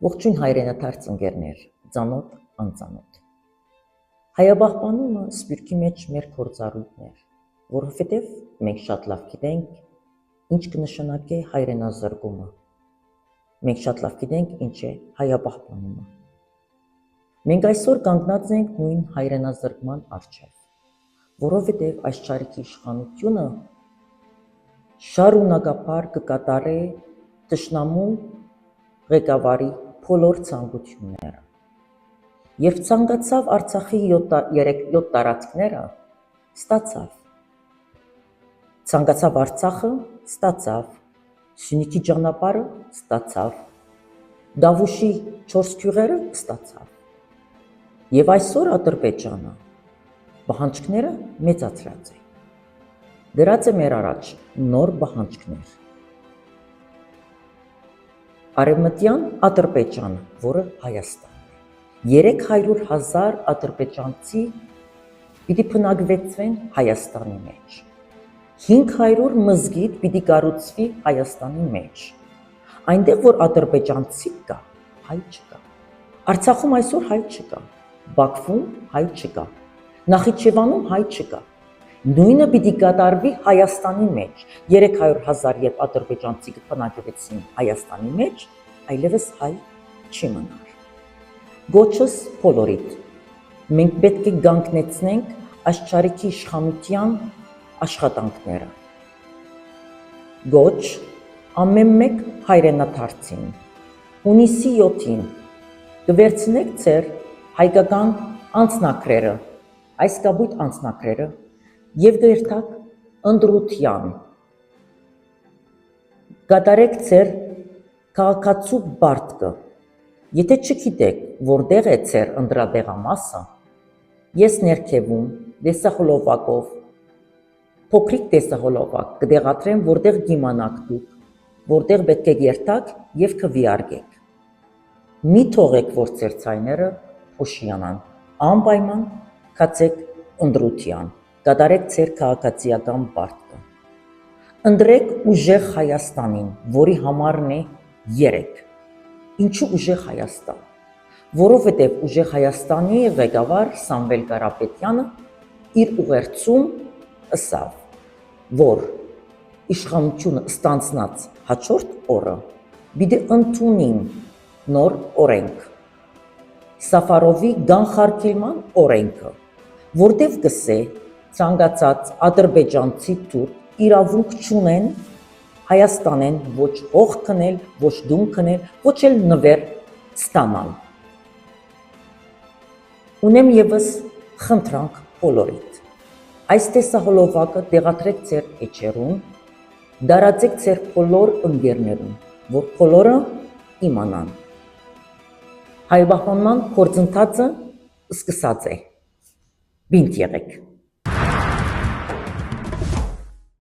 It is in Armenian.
Ողջույն հայրենաթարց ընկերներ, ծանոթ, անծանոթ։ Հայաբաղբանումը սպիրկի մեջ մեր փորձառույթն էր, որովհետև մենք շատ լավ գիտենք, ինչ կնշանակե հայրենազրկումը։ Մենք շատ լավ գիտենք, ինչ է հայաբաղբանումը։ Մենք այսօր կանգնած ենք նույն հայրենազրկման առջև, որովհետև այս ճարիքի իշխանությունը շարունակաբար կկատարե թշնամու ղեկավարի բոլոր ցանկությունները։ Երբ ցանկացավ Արցախի 7 տարածքները, ստացավ։ Ցանկացավ Արցախը, ստացավ։ Սյունիքի ճանապարհը, ստացավ։ Դավուշի 4 գյուղերը, ստացավ։ Եվ այսօր Ադրբեջանը պահանջները մեծացրած է։ Դրած է մեր առաջ նոր պահանջներ։ Արևմտյան Ադրբեջանը, որը Հայաստանն է, 300,000 ադրբեջանցի պիտի բնակվեցվեն Հայաստանի մեջ, 500 մզգիթ պիտի կառուցվի Հայաստանի մեջ, այնտեղ որ ադրբեջանցի կա, հայ չկա, Արցախում այսօր հայ չկա, Բաքվում հայ չկա, Նախիջևանում հայ չկա, նույնը պիտի կատարվի Հայաստանի մեջ, 300,000 երբ ադրբեջանցի կբնակվեցին Հայաստանի մեջ, այլևս հայ չի մնար։ Գոչս բոլորիդ, մենք պետք է կանգնեցնենք այս ճարիքի իշխանության աշխատանքները։ Գոչ ամեն մեկ հայրենաթարցին, հունիսի 7-ին կվերցնեք ձեր հայկական անձնակրերը, այս կապույտ անձնակրերը և գերտակ ընտրության, կատարեք ձեր քաղաքացու պարտքը, եթե չգիտեք, որտեղ է ձեր ընտրատեղամասը, ես ներքևում տեսահոլովակով, փոքրիկ տեսահոլովակ կտեղադրեմ, որտեղ կիմանաք դուք, որտեղ պետք է գերտակ և քվեարկեք։ Մի թողեք, որ ձեր ձայները փոշիանան, անպայման գացեք ընտրության, կատարեք ձեր քաղաքացիական պարտքը։ Ընտրեք ուժեղ Հայաստանին, որի համարն է 3։ Ինչու ուժեղ Հայաստան։ Որովհետև ուժեղ Հայաստանի ղեկավար Սամվել Կարապետյանը իր ուղերձում ասավ, որ իշխանությունը ստանձնած հաջորդ օրը պիտի ընդունին նոր օրենք, Սաֆարովի կանխարգելման օրենքը, որտև կսե ցանկացած ադրբեջանցի թուրք իրավունք չունեն Հայաստանեն ոչ հող քնել, ոչ դուն քնել, ոչ էլ նվեր ստանալ։ Ունեմ ևս խնդրանք բոլորիդ։ Այս տեսահոլովակը տեղադրեք ձեր էջերում, դարածեք ձեր բոլոր ընկերներում, որ բոլորը իմանան։ Հայաբաղբանման գործընթացը սկսած է։ Բինտ եղեք։